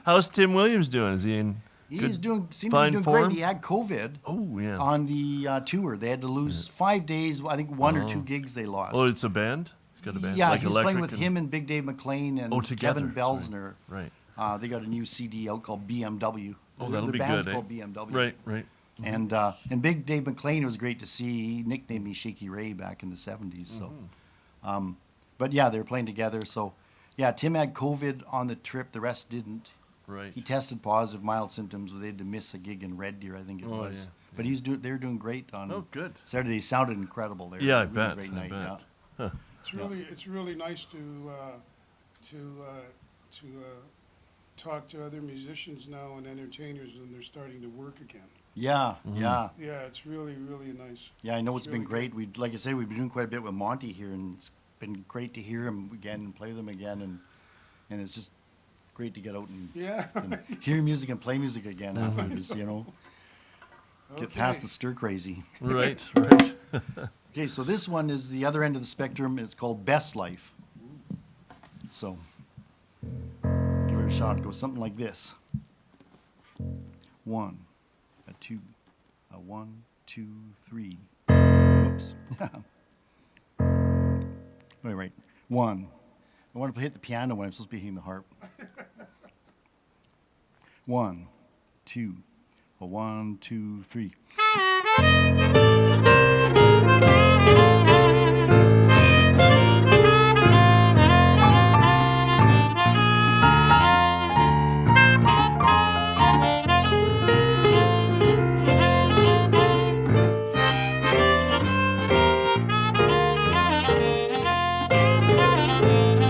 Speaker 2: How's Tim Williams doing? Is he in?
Speaker 4: He's seemed to be
Speaker 2: fine
Speaker 4: doing
Speaker 2: form?
Speaker 4: great. He had COVID
Speaker 2: Oh yeah.
Speaker 4: on the tour. They had to lose 5 days. I think one or two gigs they lost.
Speaker 2: Oh, it's a band. He's got a band.
Speaker 4: Yeah,
Speaker 2: like
Speaker 4: he was playing with
Speaker 2: Electric
Speaker 4: him and Big Dave McLean and
Speaker 2: Oh, together,
Speaker 4: Kevin Belsner.
Speaker 2: Right.
Speaker 4: They got a new CD out called BMW.
Speaker 2: Oh, that'll
Speaker 4: the
Speaker 2: be
Speaker 4: band's
Speaker 2: good.
Speaker 4: called BMW.
Speaker 2: Right.
Speaker 4: And Big Dave McLean was great to see. He nicknamed me Shakey Reay back in the 70s. So,
Speaker 2: Mm-hmm.
Speaker 4: but yeah, they were playing together. So, yeah, Tim had COVID on the trip. The rest didn't.
Speaker 2: Right.
Speaker 4: He tested positive, mild symptoms. They had to miss a gig in Red Deer, I think it
Speaker 2: Oh,
Speaker 4: was.
Speaker 2: yeah,
Speaker 4: But they were doing great on
Speaker 2: Oh, good.
Speaker 4: Saturday. They sounded incredible. They were
Speaker 2: Yeah, I
Speaker 4: really
Speaker 2: bet,
Speaker 4: Great
Speaker 2: I
Speaker 4: night.
Speaker 2: bet.
Speaker 4: Yeah.
Speaker 1: it's really nice to talk to other musicians now and entertainers when they're starting to work again.
Speaker 4: Yeah,
Speaker 2: Mm-hmm.
Speaker 4: yeah.
Speaker 1: Yeah, it's really nice.
Speaker 4: Yeah, I know it's been
Speaker 1: really
Speaker 4: great. Like I say, we've been doing quite a bit with Monty here, and it's been great to hear him again and play with him again, and it's just great to get out and,
Speaker 1: Yeah.
Speaker 4: and hear music and play music again after this, Get
Speaker 1: Okay.
Speaker 4: past the stir crazy.
Speaker 2: Right.
Speaker 4: Okay, so this one is the other end of the spectrum. It's called Best Life. So, give it a shot. It goes something like this. 1, a 2, a 1, 2, 3. Oops. All right. 1. I want to hit the piano when I'm supposed to be hitting the harp. 1, 2, a 1, 2, 3.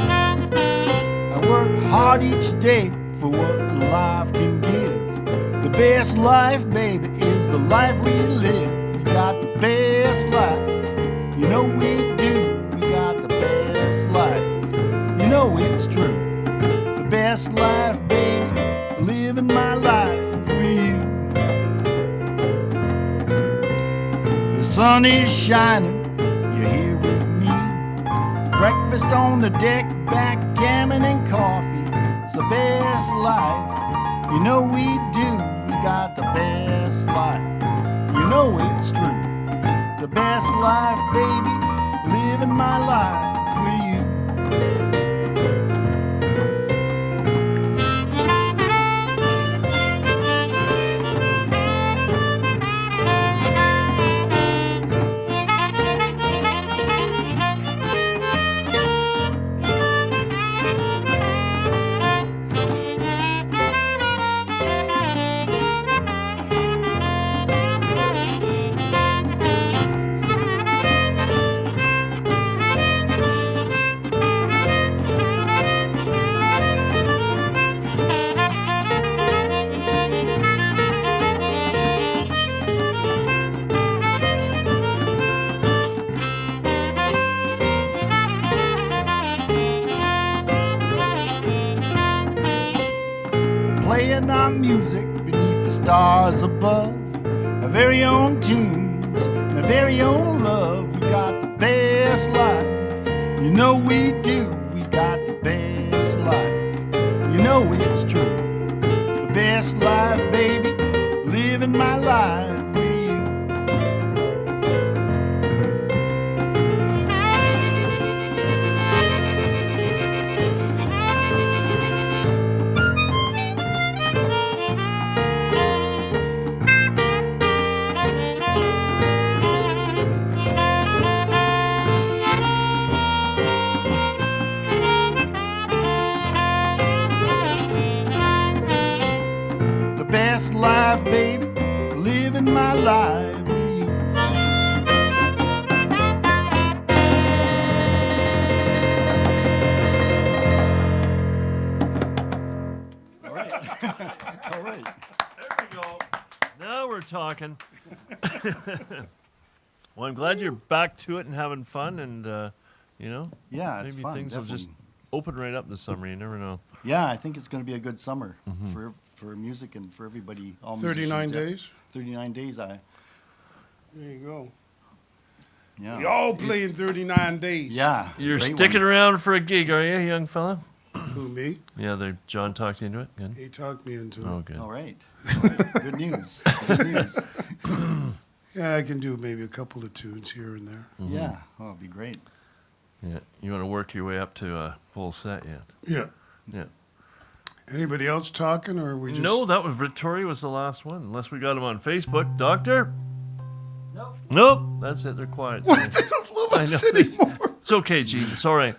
Speaker 4: I work hard each day for what life can give. The best life, baby, is the life we live. We got the best life, you know we do. We got the best life, you know it's true. The best life, baby, living my life with you. The sun is shining, you're here with me. Breakfast on the deck, backgammon and coffee. It's the best life, you know we do. We got the best life. best life, baby, living my life with you. Playing our music beneath the stars above, our very own tunes and our very own love. We got the best life, you know we do. We got the best life, you know it's true. The best life, baby, living my life with you. The best life, baby, living my life with you. All right. All right.
Speaker 2: There we go. Now we're talking. Well, I'm glad you're back to it and having fun, and you know,
Speaker 4: Yeah, it's
Speaker 2: maybe
Speaker 4: fun,
Speaker 2: things will just
Speaker 4: definitely.
Speaker 2: open right up this summer. You never know.
Speaker 4: Yeah, I think it's going to be a good summer for music and for everybody. All
Speaker 1: 39
Speaker 4: musicians, yeah.
Speaker 1: days?
Speaker 4: 39 days.
Speaker 1: There you go.
Speaker 4: Yeah.
Speaker 1: We all play in 39 days.
Speaker 4: Yeah.
Speaker 2: You're
Speaker 4: great
Speaker 2: sticking
Speaker 4: one.
Speaker 2: around for a gig, are you, young fella?
Speaker 1: Who, me?
Speaker 2: Yeah, John talked you into it. Good.
Speaker 1: He talked me into it.
Speaker 2: Oh, good.
Speaker 4: All right. All right. Good news. Good news.
Speaker 1: Yeah, I can do maybe a couple of tunes here and there.
Speaker 4: Yeah. Oh, it'd be great.
Speaker 2: Yeah, you want to work your way up to a full set yet?
Speaker 1: Yeah.
Speaker 2: Yeah.
Speaker 1: Anybody else talking, or are we just...
Speaker 2: No, that was Victoria was the last one. Unless we got him on Facebook, Doctor.
Speaker 3: Nope.
Speaker 2: Nope, that's it. They're quiet.
Speaker 1: What?
Speaker 2: today.
Speaker 1: They don't love
Speaker 2: I
Speaker 1: us
Speaker 2: know.
Speaker 1: anymore.
Speaker 2: It's okay, Gene. It's all right.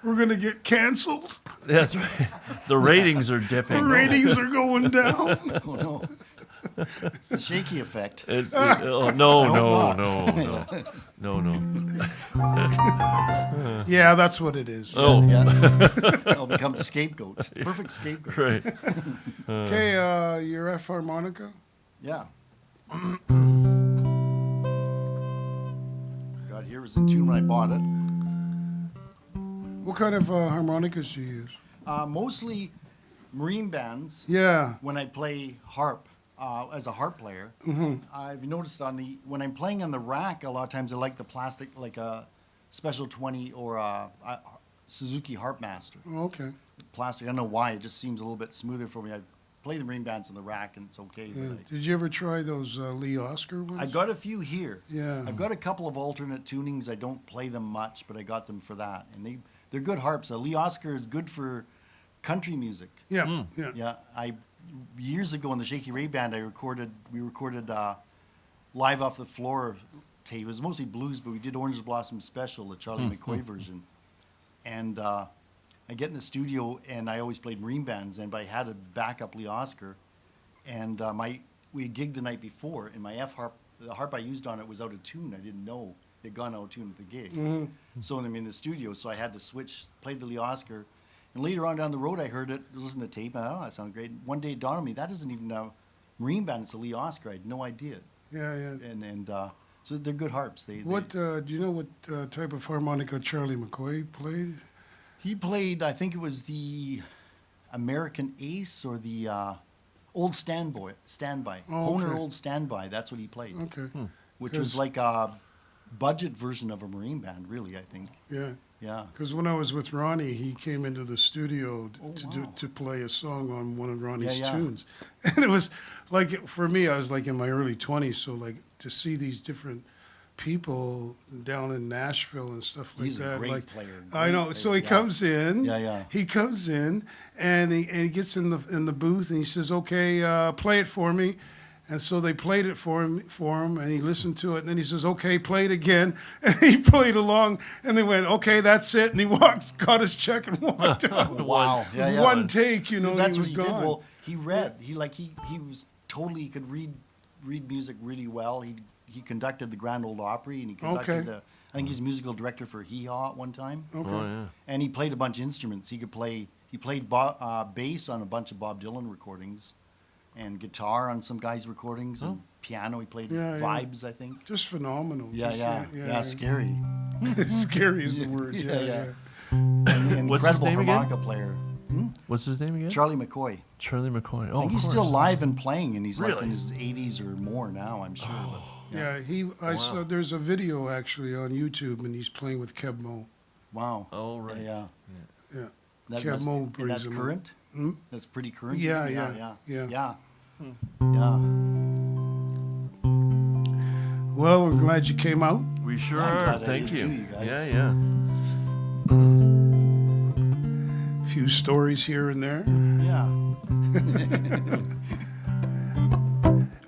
Speaker 1: We're going to get canceled.
Speaker 2: That's right. The ratings are
Speaker 1: The
Speaker 2: dipping.
Speaker 1: ratings are going down.
Speaker 4: Oh, no. It's the shaky effect.
Speaker 2: Oh, no,
Speaker 4: hope
Speaker 2: no,
Speaker 4: not.
Speaker 2: no, no, no.
Speaker 1: Yeah, that's what it is.
Speaker 2: Oh,
Speaker 4: Yeah. I'll become the scapegoat. Perfect scapegoat.
Speaker 2: right.
Speaker 1: Okay, your F harmonica?
Speaker 4: Yeah. God, here was in tune when I bought it.
Speaker 1: What kind of harmonicas do you use?
Speaker 4: Mostly marine bands.
Speaker 1: Yeah.
Speaker 4: When I play harp, as a harp player, I've noticed when I'm playing on the rack, a lot of times I like the plastic, like a Special 20 or a Suzuki Harpmaster.
Speaker 1: Oh, okay.
Speaker 4: Plastic, I don't know why, it just seems a little bit smoother for me. I play the marine bands on the rack and it's okay.
Speaker 1: Yeah.
Speaker 4: But
Speaker 1: Did you ever try those Lee Oscar ones?
Speaker 4: I got a few here.
Speaker 1: Yeah.
Speaker 4: I've got a couple of alternate tunings. I don't play them much, but I got them for that. And they're good harps. Lee Oscar is good for country music.
Speaker 1: Yeah, yeah.
Speaker 4: Yeah, years ago in the Shakey Reay band, we recorded Live Off the Floor tape. It was mostly blues, but we did Orange Blossom Special, the Charlie McCoy version. And I get in the studio, and I always played marine bands, but I had a backup Lee Oscar. And we gigged the night before, and my F harp, the harp I used on it was out of tune. I didn't know it had gone out of tune at the gig. So I'm in the studio, so I had to switch, play the Lee Oscar. And later on down the road, I heard it, listened to the tape, and I thought, oh, that sounds great. One day it dawned on me, that isn't even a marine band, it's a Lee Oscar. I had no idea.
Speaker 1: Yeah, yeah.
Speaker 4: And so they're good harps.
Speaker 1: What do you know? What type of harmonica Charlie McCoy played?
Speaker 4: He played, I think it was the American Ace or the Old Standby.
Speaker 1: Oh,
Speaker 4: Honer
Speaker 1: okay.
Speaker 4: Old Standby, that's what he played.
Speaker 1: Okay.
Speaker 4: Which
Speaker 1: 'Cause-
Speaker 4: was like a budget version of a Marine band, really, I think.
Speaker 1: Yeah.
Speaker 4: Yeah.
Speaker 1: Because when I was with Ronnie, he came into the studio
Speaker 4: Oh, wow.
Speaker 1: to play a song on one of Ronnie's
Speaker 4: Yeah.
Speaker 1: tunes, and it was like for me, I was like in my early 20s, so like to see these different people down in Nashville and stuff like
Speaker 4: He's a
Speaker 1: that.
Speaker 4: great
Speaker 1: like
Speaker 4: player,
Speaker 1: I
Speaker 4: great
Speaker 1: know.
Speaker 4: player,
Speaker 1: So he
Speaker 4: yeah.
Speaker 1: comes in.
Speaker 4: Yeah.
Speaker 1: He comes in and he gets in the booth and he says, "Okay, play it for me." And so they played it for him, and he listened to it. And then he says, "Okay, play it again." And he played along, and they went, "Okay, that's it." And he got his check, and walked out.
Speaker 4: Wow. Yeah.
Speaker 1: One take, you know,
Speaker 4: That's
Speaker 1: he was
Speaker 4: what he
Speaker 1: gone.
Speaker 4: did. Well, he read. He was totally. He could read music really well. He conducted the Grand Ole Opry, and he conducted
Speaker 1: Okay.
Speaker 4: I think he's musical director for Hee Haw at one time.
Speaker 1: Okay.
Speaker 2: Oh yeah.
Speaker 4: And he played a bunch of instruments. He played bass on a bunch of Bob Dylan recordings, and guitar on some guys' recordings, and piano. He played
Speaker 1: Yeah.
Speaker 4: vibes, I think.
Speaker 1: Just phenomenal.
Speaker 4: Yeah,
Speaker 1: Just,
Speaker 4: scary.
Speaker 1: Scary is the word.
Speaker 4: Yeah.
Speaker 1: Yeah.
Speaker 4: An
Speaker 2: What's his
Speaker 4: incredible
Speaker 2: name again?
Speaker 4: harmonica player.
Speaker 2: What's his name again?
Speaker 4: Charlie McCoy.
Speaker 2: Charlie McCoy. Oh,
Speaker 4: I think
Speaker 2: of
Speaker 4: he's
Speaker 2: course.
Speaker 4: still live and playing, and he's like
Speaker 2: Really?
Speaker 4: in his 80s or more now, I'm sure. but,
Speaker 1: Yeah, I saw there's a video actually on YouTube, and he's playing with Keb Mo.
Speaker 4: Wow.
Speaker 2: Oh right.
Speaker 4: Yeah.
Speaker 1: Yeah.
Speaker 4: That
Speaker 1: Kev
Speaker 4: must-
Speaker 1: Moe
Speaker 4: and
Speaker 1: brings
Speaker 4: that's
Speaker 1: him up.
Speaker 4: current?
Speaker 1: Hmm?
Speaker 4: That's pretty current?
Speaker 1: Yeah.
Speaker 4: Yeah.
Speaker 1: Yeah.
Speaker 4: Yeah.
Speaker 1: Well, we're glad you came out.
Speaker 2: We sure
Speaker 4: I'm
Speaker 2: are.
Speaker 4: glad I
Speaker 2: Thank
Speaker 4: did
Speaker 2: you.
Speaker 4: too, you guys.
Speaker 2: Yeah.
Speaker 1: A few stories here and there.
Speaker 4: Yeah.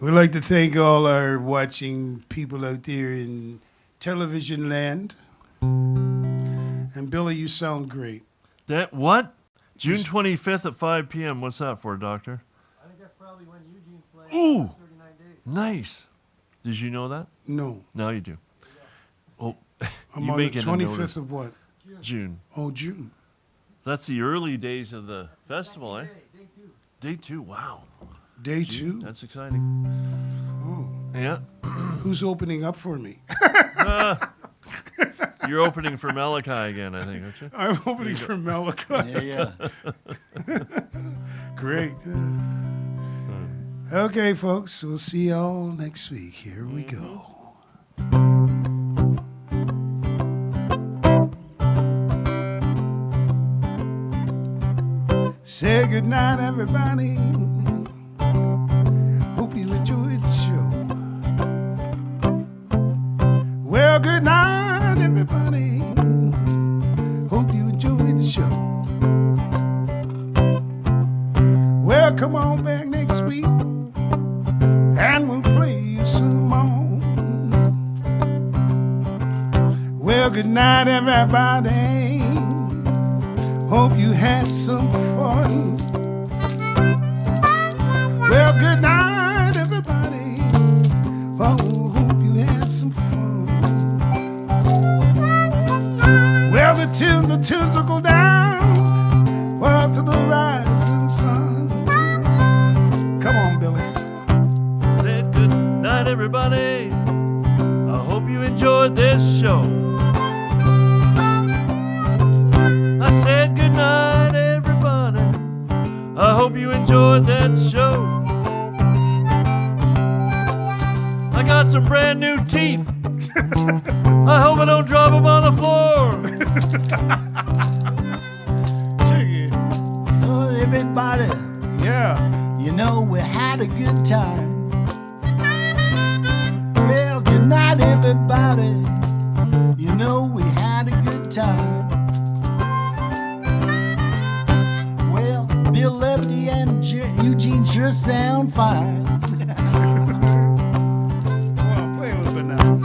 Speaker 1: We'd like to thank all our watching people out there in television land. And Billy, you sound great.
Speaker 2: That what? June 25th at 5 p.m. What's that for, Doctor?
Speaker 3: I think that's probably when Eugene's playing.
Speaker 2: Ooh.
Speaker 3: 39 days.
Speaker 2: Nice. Did you know that?
Speaker 1: No,
Speaker 2: Now you do. Oh,
Speaker 1: I'm
Speaker 2: you
Speaker 1: on the
Speaker 2: making a
Speaker 1: 25th
Speaker 2: notice.
Speaker 1: of what?
Speaker 2: June.
Speaker 1: Oh, June.
Speaker 2: That's the early days of the festival, eh?
Speaker 3: Day 2.
Speaker 2: Day 2. Wow.
Speaker 1: Day
Speaker 2: June,
Speaker 1: 2.
Speaker 2: That's exciting.
Speaker 1: Oh,
Speaker 2: Yeah.
Speaker 1: who's opening up for me?
Speaker 2: You're opening for Malachi again, I think, aren't you?
Speaker 1: I'm opening for Malachi.
Speaker 4: Yeah.
Speaker 1: Great. Okay, folks, we'll see y'all next week. Here we go. Say goodnight, everybody. Hope you enjoyed the show. Well, good night, everybody. Hope you enjoyed the show. Well, come on back next week, and we'll play you some more. Well, good night, everybody. Hope you had some fun. Well, good night, everybody. Oh, hope you had some fun. Well, the tunes will go down, well, to the rising sun. Come on, Billy.
Speaker 2: Said good night, everybody. I hope you enjoyed this show. I said good night, everybody. I hope you enjoyed that show. I got some brand new teeth. I hope I don't drop them on the floor.
Speaker 1: Shakey.
Speaker 4: Oh, everybody,
Speaker 1: Yeah.
Speaker 4: you know we had a good time. Well, good night, everybody. You know we had a good time. Well, Bill Levity and Eugene sure sound fine.
Speaker 1: Come on, play a little bit now.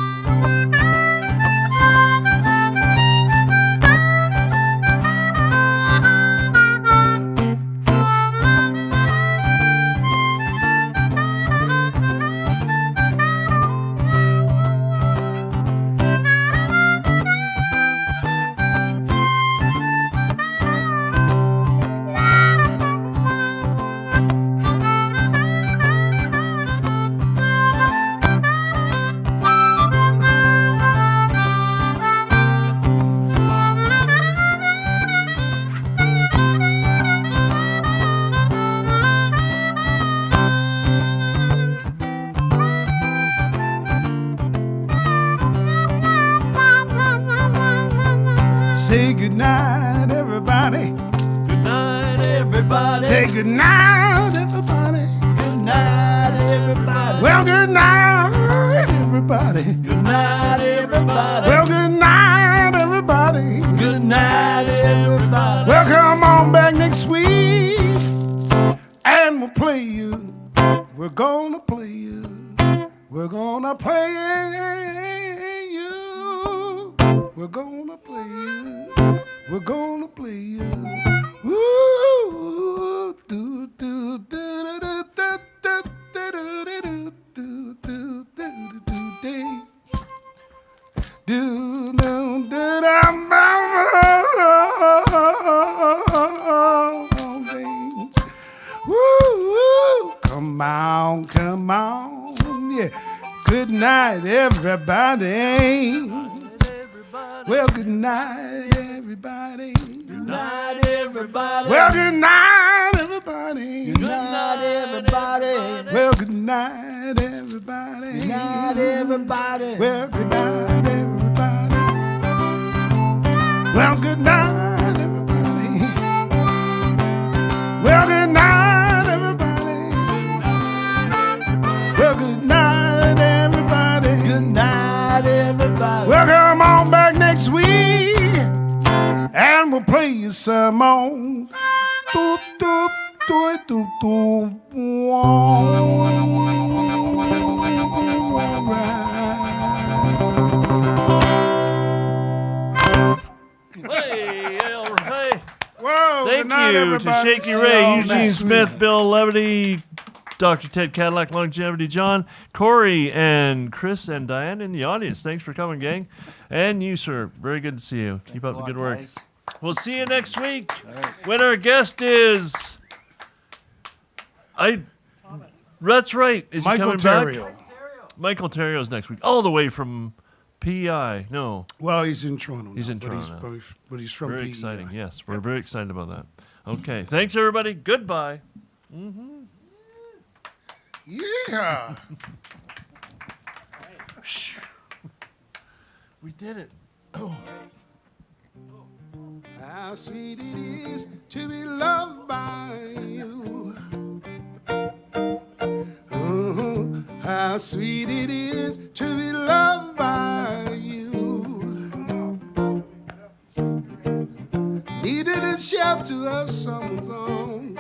Speaker 1: Say good night, everybody.
Speaker 2: Good night, everybody.
Speaker 1: Say good night, everybody.
Speaker 2: Good night, everybody.
Speaker 1: Well, good night, everybody.
Speaker 2: Good night, everybody.
Speaker 1: Well, good night, everybody.
Speaker 2: Good night, everybody.
Speaker 1: Well, come on back next week, and we'll play you. We're gonna play you. We're gonna play you. We're gonna play you. We're gonna play you. Ooh, do do do do do do do do do do do do do come on, come on, yeah. Good night, everybody. Well, good night, everybody.
Speaker 2: Good night, everybody.
Speaker 1: Well, good night, everybody.
Speaker 2: Good night, everybody.
Speaker 1: Well, good night, everybody.
Speaker 2: Good night, everybody.
Speaker 1: Well, good night, everybody. Well, good night, everybody. Well, good night, everybody. Well, good night, everybody.
Speaker 2: Good night, everybody.
Speaker 1: Well, come on back next week, and we'll play you some more. Doop, doop, doop, doop, doop.
Speaker 2: Hey, all right.
Speaker 1: Whoa,
Speaker 2: Thank
Speaker 1: good night,
Speaker 2: you to
Speaker 1: everybody.
Speaker 2: Shakey
Speaker 1: See y'all
Speaker 2: Reay,
Speaker 1: next
Speaker 2: Eugene
Speaker 1: week.
Speaker 2: Smith, Bill Levity, Dr. Ted Cadillac, Longevity John, Corey, and Chris and Diane in the audience. Thanks for coming, gang. And you, sir. Very good to see you. Keep
Speaker 4: Thanks
Speaker 2: up
Speaker 4: a
Speaker 2: the
Speaker 4: lot,
Speaker 2: good work.
Speaker 4: guys.
Speaker 2: We'll see you next week when our guest is... That's right. Is he
Speaker 1: Michael
Speaker 2: coming back?
Speaker 1: Terrio.
Speaker 2: Michael Terrio's next week. All the way from PEI. No.
Speaker 1: Well, he's in Toronto.
Speaker 2: He's
Speaker 1: now,
Speaker 2: in
Speaker 1: but
Speaker 2: Toronto.
Speaker 1: but he's from
Speaker 2: Very
Speaker 1: PEI.
Speaker 2: exciting. Yes, we're very excited about that. Okay. Thanks, everybody. Goodbye.
Speaker 1: Yeah.
Speaker 2: We did it.
Speaker 1: How sweet it is to be loved by you. How sweet it is to be loved by you. Needed a shelter of someone's arms.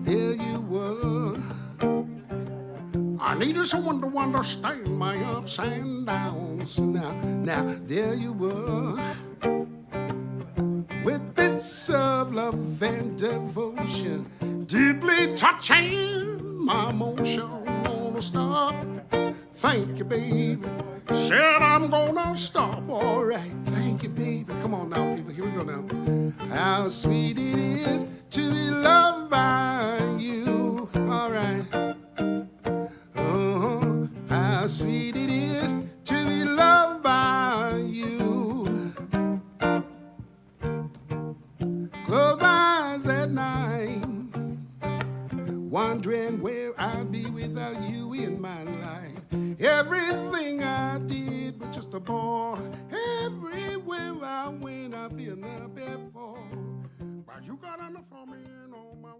Speaker 1: There you were. I needed someone to understand my ups and downs. Now, there you were. With bits of love and devotion, deeply touching my emotion. Gonna stop. Thank you, baby. Said I'm gonna stop. All right. Thank you, baby. Come on now, people. Here we go now. How sweet it is to be loved by you. All right. How sweet it is to be loved by you. Close my eyes at night, wondering where I'd be without you in my life. Everything I did was just a bore. Everywhere I went, I've been there before. But you got enough for me and all my